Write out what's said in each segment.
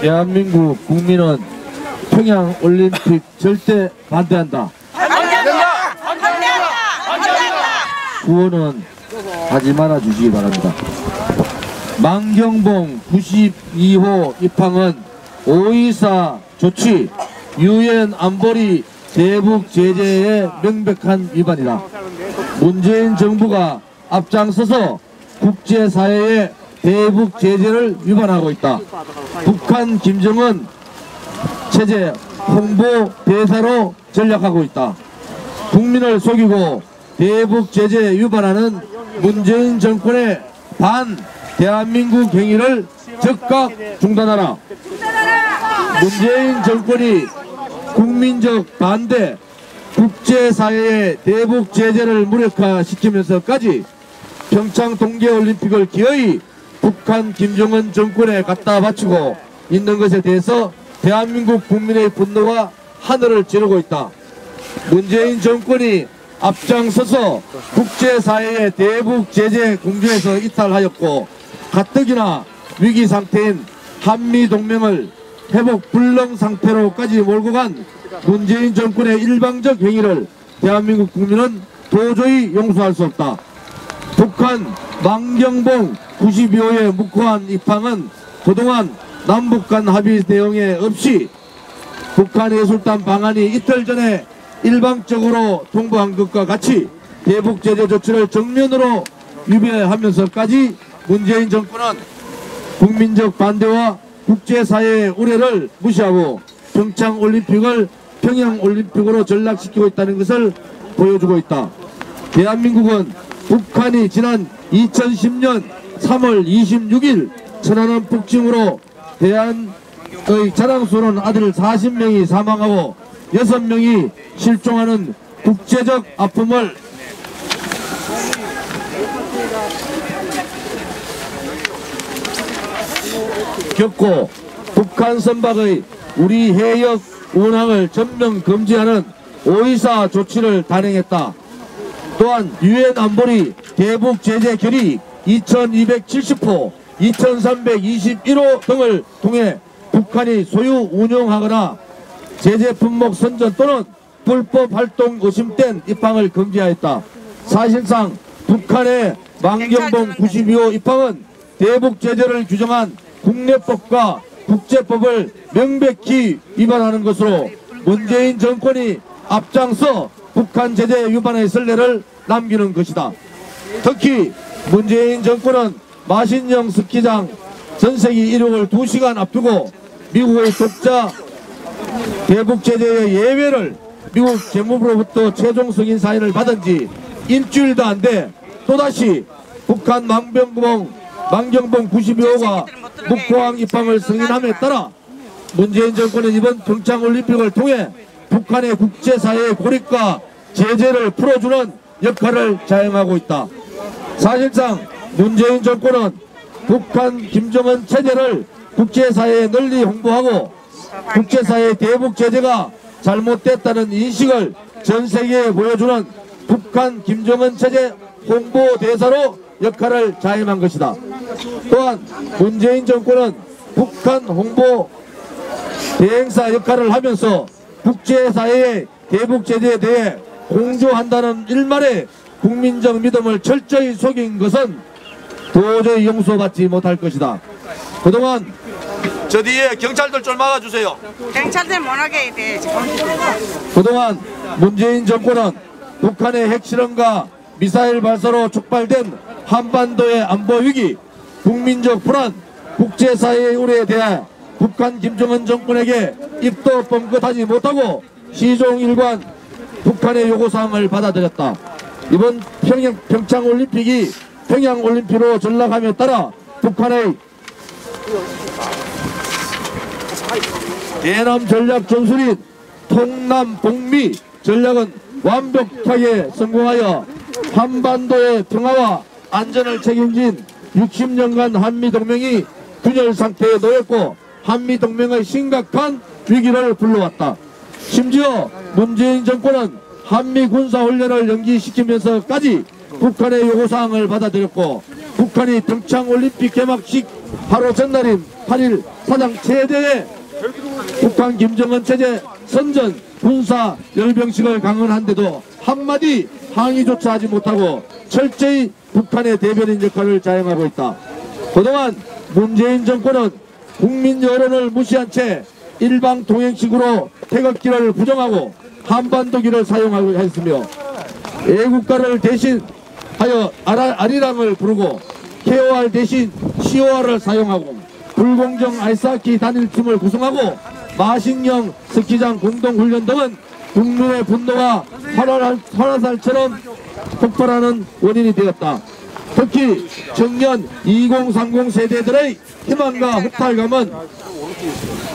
대한민국 국민은 평양올림픽 절대 반대한다. 구호는 하지 말아 주시기 바랍니다. 망경봉 92호 입항은 5.24 조치, 유엔 안보리 대북 제재의 명백한 위반이다. 문재인 정부가 앞장서서 국제사회의 대북 제재를 위반하고 있다. 북한 김정은 체제 홍보 대사로 전략하고 있다. 국민을 속이고 대북 제재 위반하는 문재인 정권의 반 대한민국 행위를 즉각 중단하라. 문재인 정권이 국민적 반대 국제사회의 대북 제재를 무력화시키면서까지 평창 동계올림픽을 기어이 북한 김정은 정권에 갖다 바치고 있는 것에 대해서 대한민국 국민의 분노가 하늘을 찌르고 있다. 문재인 정권이 앞장서서 국제사회의 대북 제재 공조에서 이탈하였고 가뜩이나 위기 상태인 한미동맹을 회복 불능 상태로까지 몰고 간 문재인 정권의 일방적 행위를 대한민국 국민은 도저히 용서할 수 없다. 북한 망경봉 92호의 묵호한 입항은 그동안 남북 간 합의 내용에 없이 북한 예술단 방안이 이틀 전에 일방적으로 통보한 것과 같이 대북 제재 조치를 정면으로 위배하면서까지 문재인 정권은 국민적 반대와 국제사회의 우려를 무시하고 평창올림픽을 평양올림픽으로 전락시키고 있다는 것을 보여주고 있다. 대한민국은 북한이 지난 2010년 3월 26일 천안함 북침으로 대한의 자랑스러운 아들 40명이 사망하고 6명이 실종하는 국제적 아픔을 겪고 북한 선박의 우리 해역 운항을 전면 금지하는 5.24 조치를 단행했다. 또한 유엔 안보리 대북 제재 결의 2270호, 2321호 등을 통해 북한이 소유 운용하거나 제재 품목 선전 또는 불법 활동 의심된 입항을 금지하였다. 사실상 북한의 망경봉 92호 입항은 대북 제재를 규정한 국내법과 국제법을 명백히 위반하는 것으로 문재인 정권이 앞장서 북한 제재 위반의 선례를 남기는 것이다. 특히 문재인 정권은 마신령 스키장 전세기 이륙을 2시간 앞두고 미국의 독자 대북 제재의 예외를 미국 재무부로부터 최종 승인 사인을 받은 지 일주일도 안 돼 또다시 북한 망경봉 92호가 묵호항 입항을 승인함에 따라 문재인 정권은 이번 평창올림픽을 통해 북한의 국제사회의 고립과 제재를 풀어주는 역할을 자행하고 있다. 사실상 문재인 정권은 북한 김정은 체제를 국제사회에 널리 홍보하고 국제사회의 대북 제재가 잘못됐다는 인식을 전세계에 보여주는 북한 김정은 체제 홍보대사로 역할을 자임한 것이다. 또한 문재인 정권은 북한 홍보 대행사 역할을 하면서 국제사회의 대북 제재에 대해 공조한다는 일말의 국민적 믿음을 철저히 속인 것은 도저히 용서받지 못할 것이다. 그동안 저 뒤에 경찰들 좀 막아주세요. 경찰들 못 오게 해야 돼. 그동안 문재인 정권은 북한의 핵실험과 미사일 발사로 촉발된 한반도의 안보위기, 국민적 불안, 국제사회의 우려에 대해 북한 김정은 정권에게 입도 뻥끗하지 못하고 시종일관 북한의 요구사항을 받아들였다. 이번 평창올림픽이 평양올림픽으로 전락함에 따라 북한의 대남 전략 전술인 통남 북미 전략은 완벽하게 성공하여 한반도의 평화와 안전을 책임진 60년간 한미동맹이 균열 상태에 놓였고 한미동맹의 심각한 위기를 불러왔다. 심지어 문재인 정권은 한미 군사훈련을 연기시키면서까지 북한의 요구사항을 받아들였고 북한이 평창올림픽 개막식 바로 전날인 8일 사상 최대의 북한 김정은 체제 선전 군사 열병식을 강언한데도 한마디 항의조차 하지 못하고 철저히 북한의 대변인 역할을 자행하고 있다. 그동안 문재인 정권은 국민 여론을 무시한 채 일방 통행식으로 태극기를 부정하고 한반도기를 사용하고 했으며 애국가를 대신하여 아리랑을 부르고 KOR 대신 COR을 사용하고 불공정 아이스하키 단일팀을 구성하고 마식령 스키장 공동훈련 등은 국민의 분노가 화살처럼 폭발하는 원인이 되었다. 특히 청년 2030 세대들의 희망과 허탈감은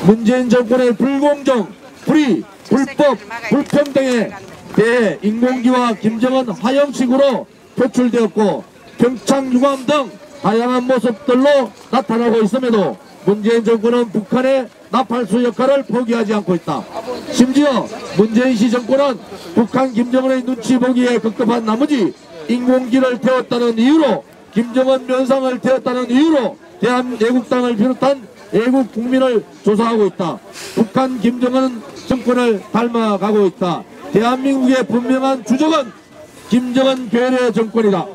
문재인 정권의 불공정, 불의, 불법, 불평등에 대해 인공기와 김정은 화형식으로 표출되었고 평창유감 등 다양한 모습들로 나타나고 있음에도 문재인 정권은 북한의 나팔수 역할을 포기하지 않고 있다. 심지어 문재인 시 정권은 북한 김정은의 눈치 보기에 급급한 나머지 인공기를 태웠다는 이유로 김정은 면상을 태웠다는 이유로 대한애국당을 비롯한 애국 국민을 조사하고 있다. 북한 김정은 정권을 닮아가고 있다. 대한민국의 분명한 주적은 김정은 괴뢰 정권이다.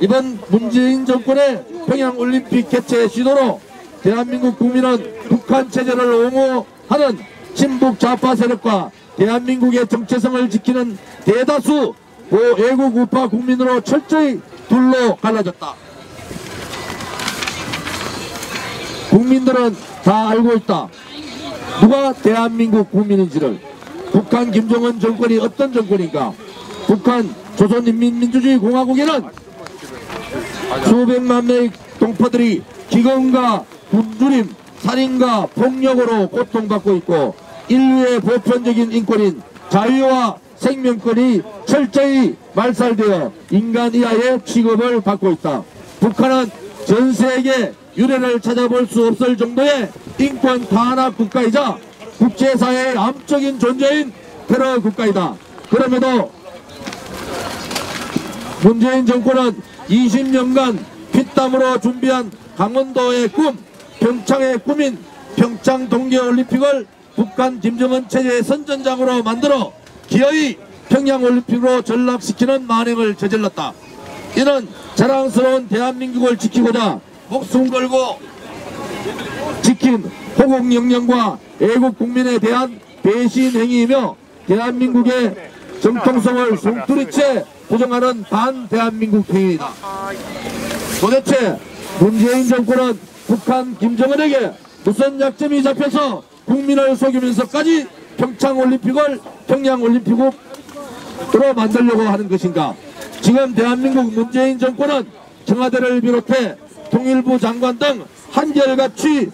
이번 문재인 정권의 평양올림픽 개최 시도로 대한민국 국민은 북한 체제를 옹호하는 친북 좌파 세력과 대한민국의 정체성을 지키는 대다수 애국 우파 국민으로 철저히 둘로 갈라졌다. 국민들은 다 알고 있다. 누가 대한민국 국민인지를. 북한 김정은 정권이 어떤 정권인가. 북한 조선인민민주주의공화국에는 수백만 명의 동포들이 기근과 굶주림, 살인과 폭력으로 고통받고 있고 인류의 보편적인 인권인 자유와 생명권이 철저히 말살되어 인간 이하의 취급을 받고 있다. 북한은 전 세계 유례를 찾아볼 수 없을 정도의 인권 탄압 국가이자 국제사회의 암적인 존재인 테러 국가이다. 그럼에도 문재인 정권은 20년간 피땀으로 준비한 강원도의 꿈, 평창의 꿈인 평창 동계올림픽을 북한 김정은 체제의 선전장으로 만들어 기어이 평양올림픽으로 전락시키는 만행을 저질렀다. 이는 자랑스러운 대한민국을 지키고자 목숨 걸고 지킨 호국영령과 애국 국민에 대한 배신 행위이며 대한민국의 정통성을 송두리째 부정하는 반대한민국 행위이다. 도대체 문재인 정권은 북한 김정은에게 무슨 약점이 잡혀서 국민을 속이면서까지 평창올림픽을 평양올림픽으로 만들려고 하는 것인가. 지금 대한민국 문재인 정권은 청와대를 비롯해 통일부 장관 등 한결같이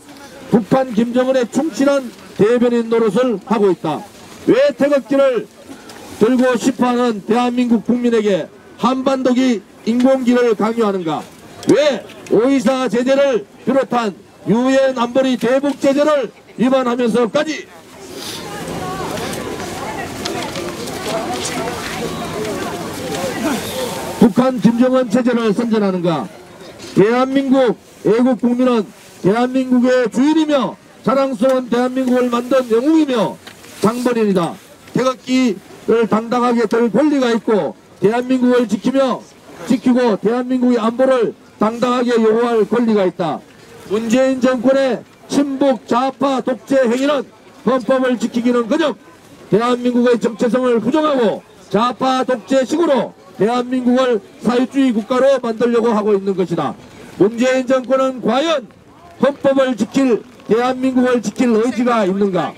북한 김정은의 충실한 대변인 노릇을 하고 있다. 왜 태극기를 들고 싶어하는 대한민국 국민에게 한반도기 인공기를 강요하는가. 왜 5.24 제재를 비롯한 유엔 안보리 대북 제재를 위반하면서까지 북한 김정은 체제를 선전하는가. 대한민국 애국 국민은 대한민국의 주인이며 자랑스러운 대한민국을 만든 영웅이며 장본인이다. 태극기를 당당하게 들 권리가 있고 대한민국을 지키고 대한민국의 안보를 당당하게 요구할 권리가 있다. 문재인 정권의 친북 좌파 독재 행위는 헌법을 지키기는 그저 대한민국의 정체성을 부정하고 좌파 독재식으로 대한민국을 사회주의 국가로 만들려고 하고 있는 것이다. 문재인 정권은 과연 헌법을 지킬 대한민국을 지킬 의지가 있는가.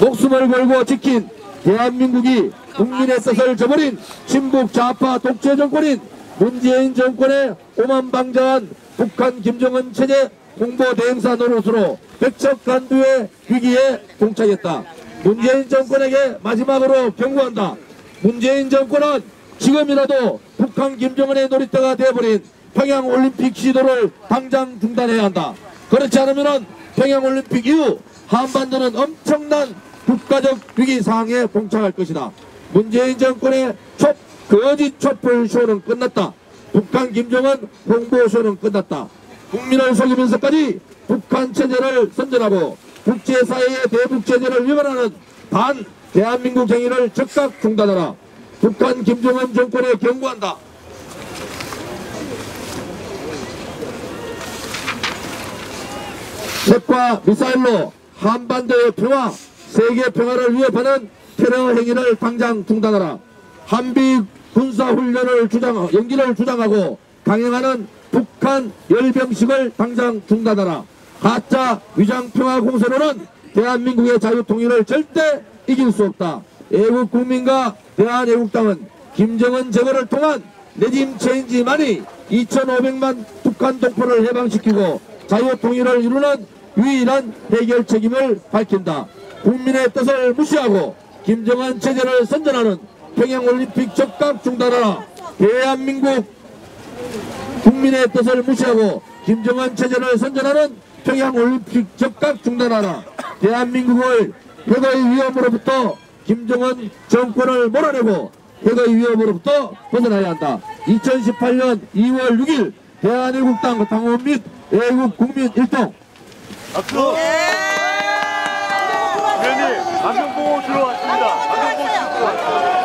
목숨을 걸고 지킨 대한민국이 국민의 뜻을 저버린 친북 좌파 독재 정권인 문재인 정권의 오만방자한 북한 김정은 체제 홍보 대행사 노릇으로 백척간두의 위기에 봉착했다. 문재인 정권에게 마지막으로 경고한다. 문재인 정권은 지금이라도 북한 김정은의 놀이터가 되어버린 평양올림픽 시도를 당장 중단해야 한다. 그렇지 않으면 평양올림픽 이후 한반도는 엄청난 국가적 위기 상황에 봉착할 것이다. 문재인 정권의 거짓 촛불 쇼는 끝났다. 북한 김정은 홍보쇼는 끝났다. 국민을 속이면서까지 북한 체제를 선전하고 국제사회의 대북 체제를 위반하는 반 대한민국 행위를 즉각 중단하라. 북한 김정은 정권에 경고한다. 핵과 미사일로 한반도의 평화, 세계 평화를 위협하는 테러 행위를 당장 중단하라. 한미 군사훈련을 연기를 주장하고 강행하는 북한 열병식을 당장 중단하라. 가짜 위장평화 공세로는 대한민국의 자유통일을 절대 이길 수 없다. 애국 국민과 대한애국당은 김정은 제거를 통한 레짐 체인지만이 2,500만 북한 동포를 해방시키고 자유통일을 이루는 유일한 해결 책임을 밝힌다. 국민의 뜻을 무시하고 김정은 체제를 선전하는 평양올림픽 즉각 중단하라. 대한민국 국민의 뜻을 무시하고 김정은 체제를 선전하는 평양올림픽 즉각 중단하라. 대한민국을 핵의 위험으로부터 김정은 정권을 몰아내고 핵의 위험으로부터 벗어나야 한다. 2018년 2월 6일 대한애국당 당원 및 애국국민 일동. 박수! 위원님, 안경보고 들어왔습니다. 안경보고 들어왔습니다.